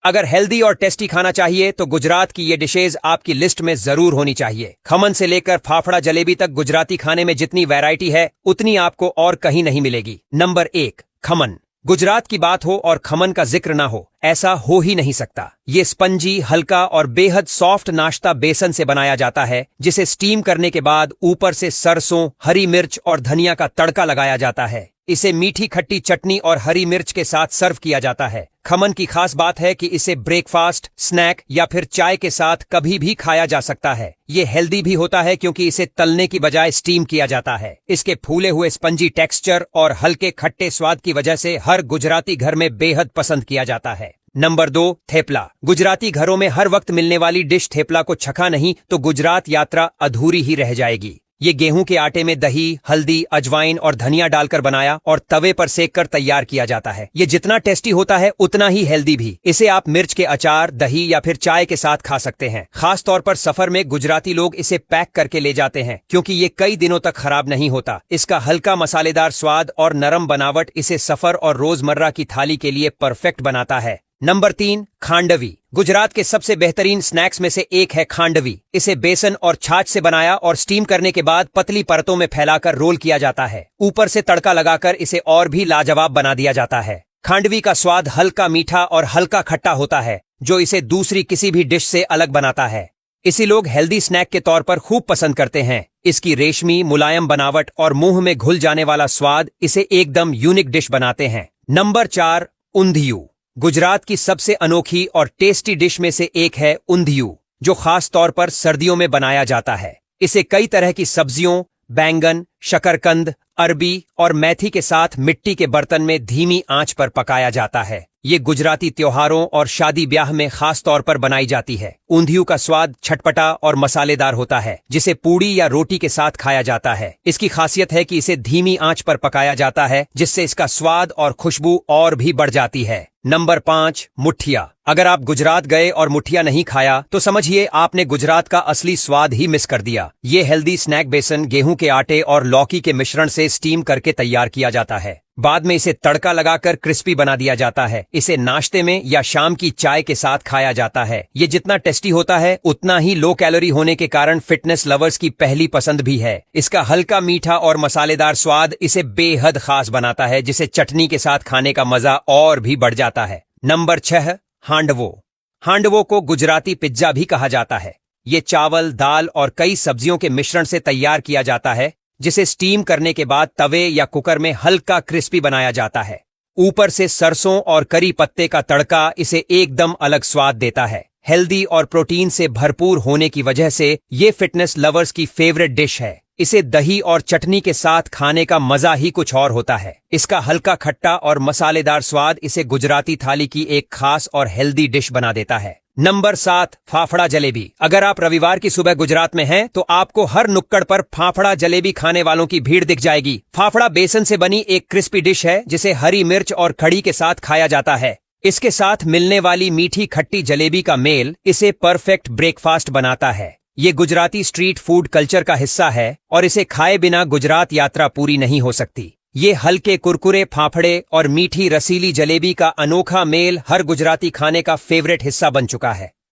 अगर हेल्दी और टेस्टी खाना चाहिए तो गुजरात की ये डिशेज आपकी लिस्ट में जरूर होनी चाहिए। खमन से लेकर फाफड़ा जलेबी तक गुजराती खाने में जितनी वैरायटी है उतनी आपको और कहीं नहीं मिलेगी। नंबर 1, खमन। गुजरात की बात हो और खमन का जिक्र ना हो, ऐसा हो ही नहीं सकता। ये स्पंजी, हल्का और बेहद सॉफ्ट नाश्ता बेसन से बनाया जाता है, जिसे स्टीम करने के बाद ऊपर से सरसों, हरी मिर्च और धनिया का तड़का लगाया जाता है। इसे मीठी खट्टी चटनी और हरी मिर्च के साथ सर्व किया जाता है। खमन की खास बात है कि इसे ब्रेकफास्ट, स्नैक या फिर चाय के साथ कभी भी खाया जा सकता है। ये हेल्दी भी होता है क्योंकि इसे तलने की बजाय स्टीम किया जाता है। इसके फूले हुए स्पंजी टेक्सचर और हल्के खट्टे स्वाद की वजह से हर गुजराती घर में बेहद पसंद किया जाता है। नंबर 2, थेपला। गुजराती घरों में हर वक्त मिलने वाली डिश थेपला को चखा नहीं तो गुजरात यात्रा अधूरी ही रह जाएगी। ये गेहूं के आटे में दही, हल्दी, अजवाइन और धनिया डालकर बनाया और तवे पर सेक कर तैयार किया जाता है। ये जितना टेस्टी होता है उतना ही हेल्दी भी। इसे आप मिर्च के अचार, दही या फिर चाय के साथ खा सकते हैं। खास तौर पर सफर में गुजराती लोग इसे पैक करके ले जाते हैं क्योंकि ये कई दिनों तक खराब नहीं होता। इसका हल्का मसालेदार स्वाद और नरम बनावट इसे सफर और रोजमर्रा की थाली के लिए परफेक्ट बनाता है। नंबर 3, खांडवी। गुजरात के सबसे बेहतरीन स्नैक्स में से एक है खांडवी। इसे बेसन और छाछ से बनाया और स्टीम करने के बाद पतली परतों में फैलाकर रोल किया जाता है। ऊपर से तड़का लगाकर इसे और भी लाजवाब बना दिया जाता है। खांडवी का स्वाद हल्का मीठा और हल्का खट्टा होता है, जो इसे दूसरी किसी भी डिश से अलग बनाता है। इसे लोग हेल्दी स्नैक के तौर पर खूब पसंद करते हैं। इसकी रेशमी, मुलायम बनावट और मुंह में घुल जाने वाला स्वाद इसे एकदम यूनिक डिश बनाते हैं। नंबर 4, ऊंधियू। गुजरात की सबसे अनोखी और टेस्टी डिश में से एक है ऊंधियू, जो खास तौर पर सर्दियों में बनाया जाता है। इसे कई तरह की सब्जियों, बैंगन, शकरकंद, अरबी और मेथी के साथ मिट्टी के बर्तन में धीमी आंच पर पकाया जाता है। ये गुजराती त्योहारों और शादी ब्याह में खास तौर पर बनाई जाती है। ऊंधियू का स्वाद छटपटा और मसालेदार होता है, जिसे पूड़ी या रोटी के साथ खाया जाता है। इसकी खासियत है कि इसे धीमी आंच पर पकाया जाता है, जिससे इसका स्वाद और खुशबू और भी बढ़ जाती है। नंबर 5, मुठिया। अगर आप गुजरात गए और मुठिया नहीं खाया तो समझिए आपने गुजरात का असली स्वाद ही मिस कर दिया। ये हेल्दी स्नैक बेसन गेहूं के आटे और लौकी के मिश्रण से स्टीम करके तैयार किया जाता है। बाद में इसे तड़का लगाकर क्रिस्पी बना दिया जाता है। इसे नाश्ते में या शाम की चाय के साथ खाया जाता है। ये जितना टेस्टी होता है उतना ही लो कैलोरी होने के कारण फिटनेस लवर्स की पहली पसंद भी है। इसका हल्का मीठा और मसालेदार स्वाद इसे बेहद खास बनाता है, जिसे चटनी के साथ खाने का मजा और भी बढ़ जाता है। नंबर 6, हांडवो। हांडवो को गुजराती पिज्जा भी कहा जाता है। ये चावल, दाल और कई सब्जियों के मिश्रण से तैयार किया जाता है, जिसे स्टीम करने के बाद तवे या कुकर में हल्का क्रिस्पी बनाया जाता है। ऊपर से सरसों और करी पत्ते का तड़का इसे एकदम अलग स्वाद देता है। हेल्दी और प्रोटीन से भरपूर होने की वजह से ये फिटनेस लवर्स की फेवरेट डिश है। इसे दही और चटनी के साथ खाने का मजा ही कुछ और होता है। इसका हल्का खट्टा और मसालेदार स्वाद इसे गुजराती थाली की एक खास और हेल्दी डिश बना देता है। नंबर 7, फाफड़ा जलेबी। अगर आप रविवार की सुबह गुजरात में हैं तो आपको हर नुक्कड़ पर फाफड़ा जलेबी खाने वालों की भीड़ दिख जाएगी। फाफड़ा बेसन से बनी एक क्रिस्पी डिश है, जिसे हरी मिर्च और खड़ी के साथ खाया जाता है। इसके साथ मिलने वाली मीठी खट्टी जलेबी का मेल इसे परफेक्ट ब्रेकफास्ट बनाता है। ये गुजराती स्ट्रीट फूड कल्चर का हिस्सा है और इसे खाए बिना गुजरात यात्रा पूरी नहीं हो सकती। ये हल्के कुरकुरे फाफड़े और मीठी रसीली जलेबी का अनोखा मेल हर गुजराती खाने का फेवरेट हिस्सा बन चुका है।